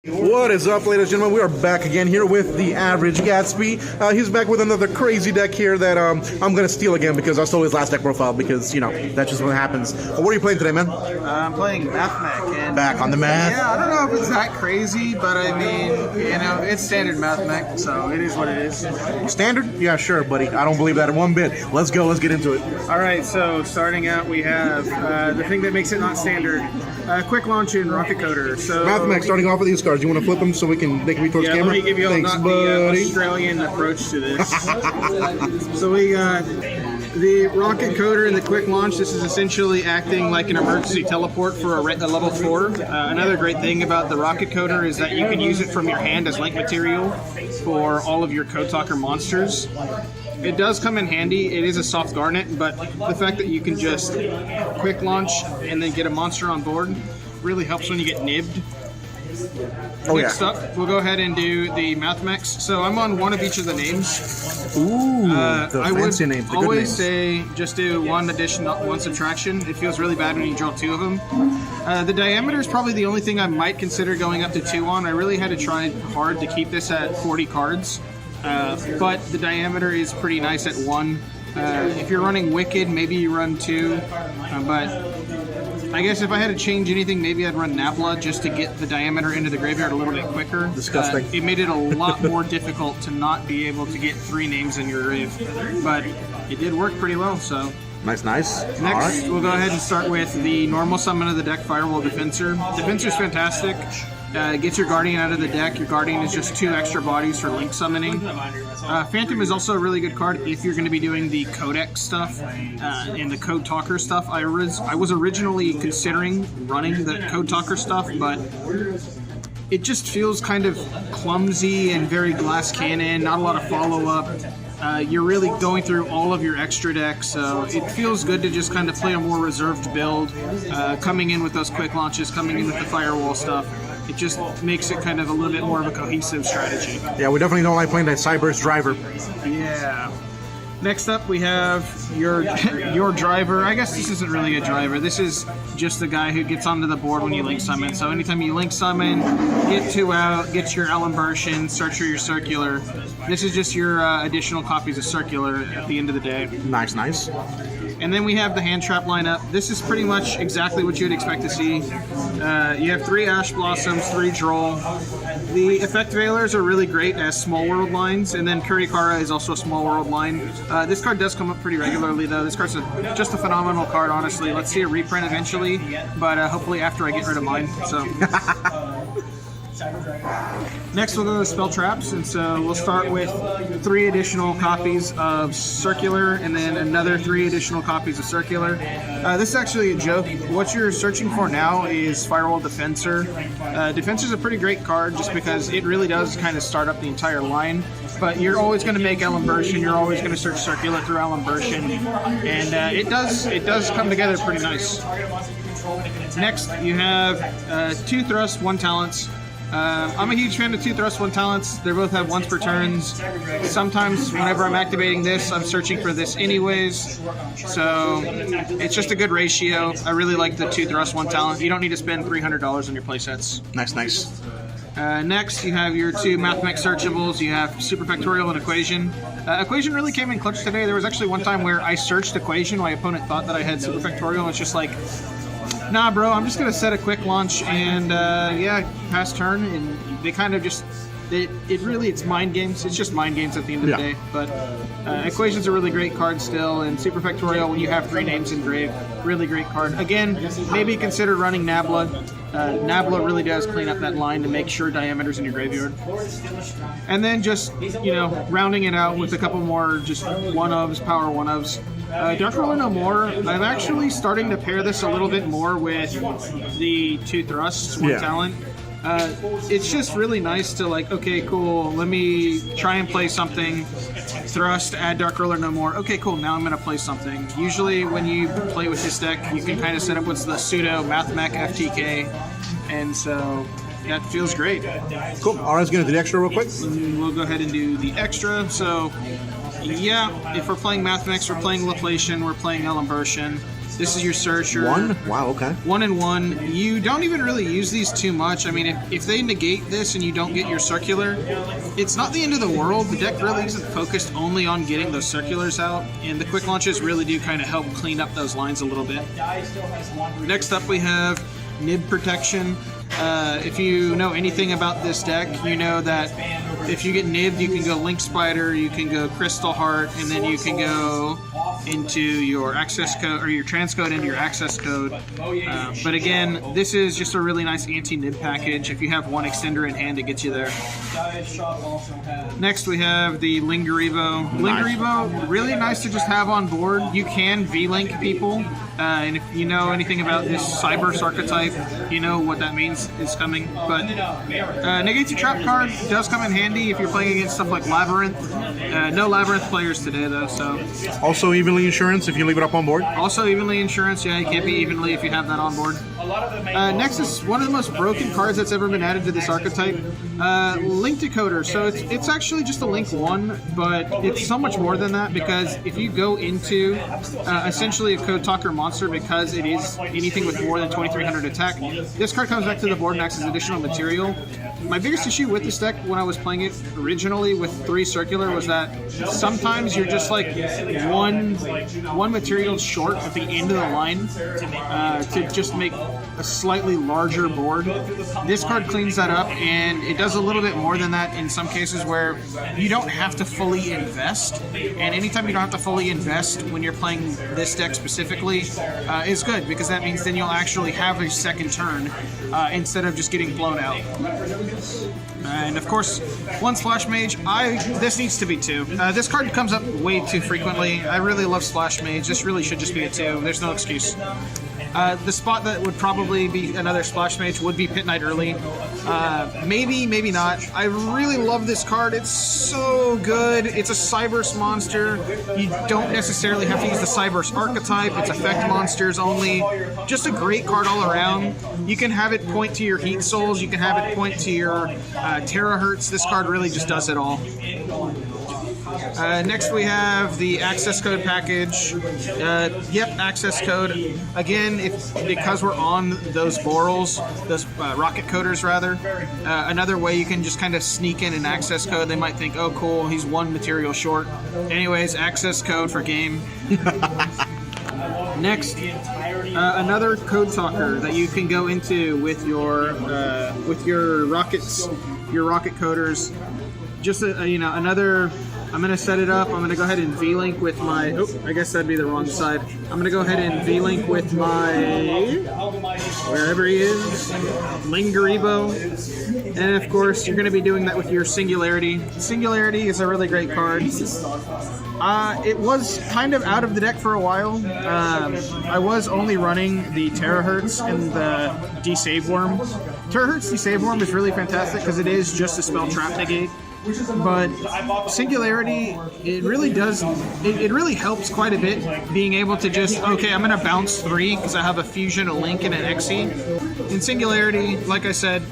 What is up, ladies and gentlemen? We are back again here with the Average Gatsby. He's back with another crazy deck here that I'm going to steal again because I stole his last deck profile because, you know, that's just what happens. What are you playing today, man? I'm playing Mathmech. And back on the math? Yeah, I don't know if it's that crazy, but I mean, you know, it's standard Mathmech, so it is what it is. Standard? Yeah, sure, buddy. I don't believe that one bit. Let's go. Let's get into it. All right, so starting out, we have the thing that makes it not standard. Quick launch in Rocket Coder. So Mathmech, starting off with these cards. You want to flip them so they can be towards camera? Let me give you Thanks, the Australian approach to this. So we got the Rocket Coder and the Quick Launch. This is essentially acting like an emergency teleport for a level 4. Another great thing about the Rocket Coder is that you can use it from your hand as link material for all of your Code Talker monsters. It does come in handy. It is a soft garnet, but the fact that you can just quick launch and then get a monster on board really helps when you get nibbed. Next up, we'll go ahead and do the Mathmechs. So I'm on one of each of the names. Ooh, the fancy names. I would always say just do one addition, one subtraction. It feels really bad when you draw 2 of them. The diameter is probably the only thing I might consider going up to 2 on. I really had to try hard to keep this at 40 cards. But the diameter is pretty nice at 1. If you're running Wicked, maybe you run 2. But I guess if I had to change anything, maybe I'd run Nabla just to get the diameter into the graveyard a little bit quicker. Disgusting. It made it a lot more difficult to not be able to get 3 names in your grave. But it did work pretty well, so. Nice. Next, we'll go ahead and start with the normal summon of the deck, Firewall Defensor. Defensor's fantastic. Gets your Guardian out of the deck. Your Guardian is just 2 extra bodies for link summoning. Phantom is also a really good card if you're going to be doing the Codex stuff and the Code Talker stuff. I was originally considering running the Code Talker stuff, but it just feels kind of clumsy and very glass cannon, not a lot of follow-up. You're really going through all of your extra decks, so it feels good to just kind of play a more reserved build, coming in with those quick launches, coming in with the firewall stuff. It just makes it kind of a little bit more of a cohesive strategy. Yeah, we definitely don't like playing that Cyber's driver. Yeah. Next up, we have your driver. I guess this isn't really a driver. This is just the guy who gets onto the board when you link summon. So anytime you link summon, get 2 out, get your Alan search for your Circular. This is just your additional copies of Circular at the end of the day. Nice. And then we have the hand trap lineup. This is pretty much exactly what you would expect to see. You have 3 Ash Blossoms, 3 Droll. The Effect Veilers are really great as small world lines, and then Kurikara is also a small world line. This card does come up pretty regularly, though. This card's just a phenomenal card, honestly. Let's see a reprint eventually, but hopefully after I get rid of mine. So. Next, we'll go to Spell Traps, and so we'll start with 3 additional copies of Circular, and then another 3 additional copies of Circular. This is actually a joke. What you're searching for now is Firewall Defensor. Defensor is a pretty great card just because it really does kind of start up the entire line, but you're always going to make Alan you're always going to search Circular through Alan and it does come together pretty nice. Next, you have 2 Thrust, 1 Talents. I'm a huge fan of 2 Thrust, 1 Talents. They both have once per turns. Sometimes whenever I'm activating this, I'm searching for this anyways. So it's just a good ratio. I really like the 2 Thrust, 1 Talent. You don't need to spend $300 on your playsets. Nice. Next, you have your 2 Mathmech searchables. You have Super Factorial and Equation. Equation really came in clutch today. There was actually one time where I searched Equation. My opponent thought that I had Super Factorial, and it's just like, nah, bro, I'm just going to set a quick launch and, pass turn. And they kind of just, it's mind games. It's just mind games at the end of the day. But Equation's a really great card still, and Super Factorial, when you have 3 names in grave, really great card. Again, maybe consider running Nabla. Nabla really does clean up that line to make sure diameter's in your graveyard. And then just, rounding it out with a couple more just one-ofs, power one-ofs. Dark Roller No More, I'm actually starting to pair this a little bit more with the 2 Thrusts, 1 Talent. It's just really nice to okay, cool, let me try and play something. Thrust, add Dark Roller No More. Okay, cool, now I'm going to play something. Usually when you play with this deck, you can kind of set up what's the pseudo Mathmech FTK, and so that feels great. Cool. All right, let's get into the extra real quick. We'll go ahead and do the extra. So, yeah, if we're playing Mathmechs, we're playing Laplacian, we're playing Elimbertian. This is your searcher. 1? Wow, okay. 1 and 1. You don't even really use these too much. I mean, if they negate this and you don't get your circular, it's not the end of the world. The deck really isn't focused only on getting those circulars out, and the quick launches really do kind of help clean up those lines a little bit. Next up we have nib protection. If you know anything about this deck, you know that if you get nibbed, you can go Link Spider, you can go Crystal Heart, and then you can go into your access code, or your transcode into your access code. But again, this is just a really nice anti-nib package. If you have one extender in hand, it gets you there. Next we have the Linger Evo. Linger Evo, really nice to just have on board. You can V-Link people, and if you know anything about this Cyberse archetype, you know what that means is coming. But Negates your Trap card does come in handy if you're playing against stuff like Labyrinth. No Labyrinth players today though, so. Also evenly insurance if you leave it up on board? Also evenly insurance, yeah, you can't be evenly if you have that on board. Next is one of the most broken cards that's ever been added to this archetype, Link Decoder. So it's actually just a Link 1, but it's so much more than that, because if you go into essentially a Code Talker monster, because it is anything with more than 2300 attack, this card comes back to the board and acts as additional material. My biggest issue with this deck when I was playing it originally with 3 circular was that sometimes you're just like one material short at the end of the line to just make a slightly larger board. This card cleans that up, and it does a little bit more than that in some cases where you don't have to fully invest. And anytime you don't have to fully invest when you're playing this deck specifically is good, because that means then you'll actually have a second turn instead of just getting blown out. And of course, one Splash Mage. This needs to be 2. This card comes up way too frequently. I really love Splash Mage. This really should just be a 2. There's no excuse. The spot that would probably be another Splash Mage would be Pit Knight early. Maybe, maybe not. I really love this card. It's so good. It's a Cyberse monster. You don't necessarily have to use the Cyberse archetype. It's effect monsters only. Just a great card all around. You can have it point to your Heat Souls. You can have it point to your Terahertz. This card really just does it all. Next we have the access code package. Yep, access code. Again, because we're on those Borals, those rocket coders rather, another way you can just kind of sneak in an access code. They might think, oh cool, he's 1 material short. Anyways, access code for game. Next, another Code Talker that you can go into with your rockets, your rocket coders. Just another. I'm going to set it up. I'm going to go ahead and V-Link with my... Oh, I guess that'd be the wrong side. I'm going to go ahead and V-Link with my... Wherever he is. Linger Evo. And of course, you're going to be doing that with your Singularity. Singularity is a really great card. It was kind of out of the deck for a while. I was only running the Terahertz and the D-Save Worm. Terahertz D-Save Worm is really fantastic because it is just a spell trap negate. But Singularity, it really does, it really helps quite a bit being able to just, okay, I'm going to bounce 3 because I have a Fusion, a Link, and an Xe. In Singularity, like I said,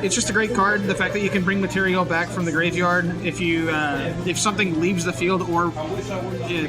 it's just a great card. The fact that you can bring material back from the graveyard if something leaves the field or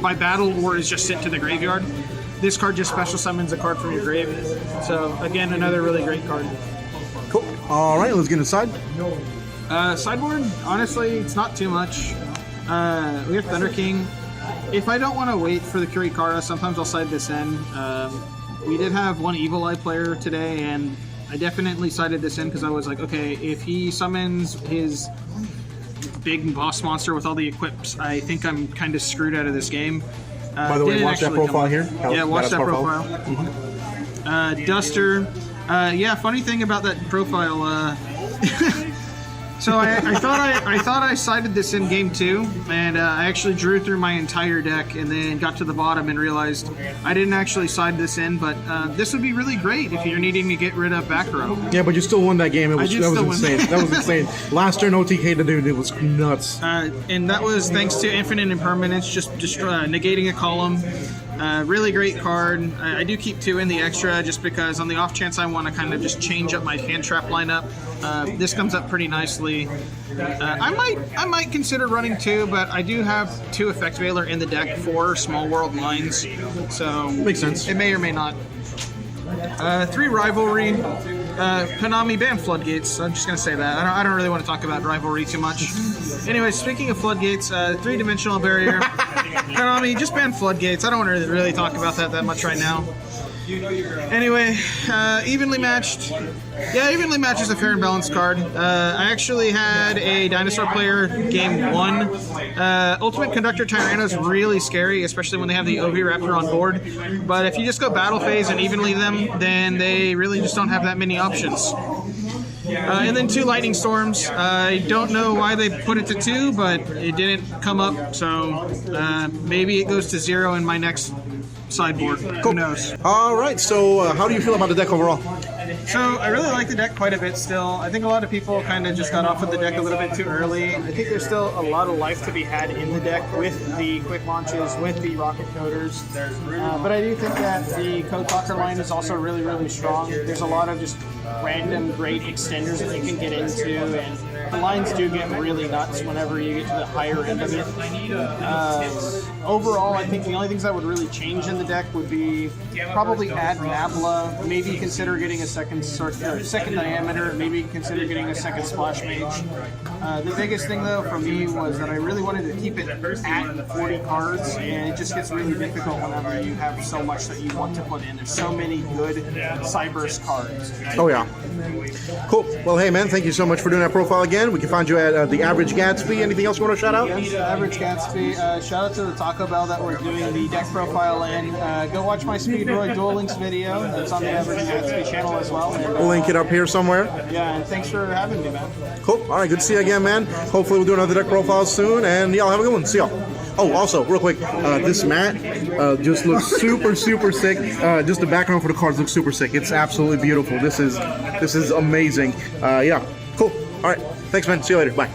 by battle or is just sent to the graveyard. This card just special summons a card from your grave. So again, another really great card. Cool. All right, let's get inside. Sideboard, honestly, it's not too much. We have Thunder King. If I don't want to wait for the Kirikara, sometimes I'll side this in. We did have one Evil Eye player today, and I definitely sided this in because I was like, okay, if he summons his big boss monster with all the equips, I think I'm kind of screwed out of this game. By the way, watch that profile here. Yeah, watch that profile. Mm-hmm. Duster. Yeah, funny thing about that profile. So I thought I sided this in game 2, and I actually drew through my entire deck, and then got to the bottom and realized I didn't actually side this in. But this would be really great if you're needing to get rid of back row. Yeah, but you still won that game. That was insane. That was insane. Last turn OTK to dude, it was nuts. And that was thanks to Infinite Impermanence, just negating a column. Really great card. I do keep 2 in the extra just because on the off chance I want to kind of just change up my hand trap lineup. This comes up pretty nicely. I might consider running 2, but I do have 2 Effect Veiler in the deck for Small World lines, so makes sense. It may or may not. 3 Rivalry. Konami banned Floodgates. I'm just gonna say that. I don't really want to talk about Rivalry too much. Anyway, speaking of Floodgates, 3-dimensional barrier. Konami just banned Floodgates. I don't want to really talk about that much right now. Anyway, evenly matched. Yeah, evenly matched is a fair and balanced card. I actually had a dinosaur player game 1. Ultimate Conductor Tyranno is really scary, especially when they have the Oviraptor on board. But if you just go battle phase and evenly them, then they really just don't have that many options. And then 2 Lightning Storms. I don't know why they put it to 2, but it didn't come up, so maybe it goes to 0 in my next sideboard. Cool. Who knows? All right, so how do you feel about the deck overall? So I really like the deck quite a bit still. I think a lot of people kind of just got off of the deck a little bit too early. I think there's still a lot of life to be had in the deck with the quick launches, with the rocket coders. But I do think that the Code Talker line is also really, really strong. There's a lot of just random great extenders that you can get into, and the lines do get really nuts whenever you get to the higher end of it. Overall, I think the only things I would really change in the deck would be probably add Nabla, maybe consider getting a second diameter, maybe consider getting a second Splash Mage. The biggest thing though for me was that I really wanted to keep it at 40 cards, and it just gets really difficult whenever you have so much that you want to put in. There's so many good Cyberse cards. Oh yeah. Cool. Well, hey man, thank you so much for doing that profile again. We can find you at The Average Gatsby. Anything else you want to shout out? Yes, Average Gatsby. Shout out to the Taco Bell that we're doing the deck profile in. Go watch my Speedroid Duel Links video. That's on the Average Gatsby channel as well. And, We'll link it up here somewhere. Yeah, and thanks for having me, man. Cool. All right, good to see you again, man. Hopefully we'll do another deck profile soon, and y'all have a good one. See y'all. Oh, also, real quick, this mat just looks super, super sick. Just the background for the cards looks super sick. It's absolutely beautiful. This is amazing. Yeah, cool. All right, thanks, man. See you later. Bye.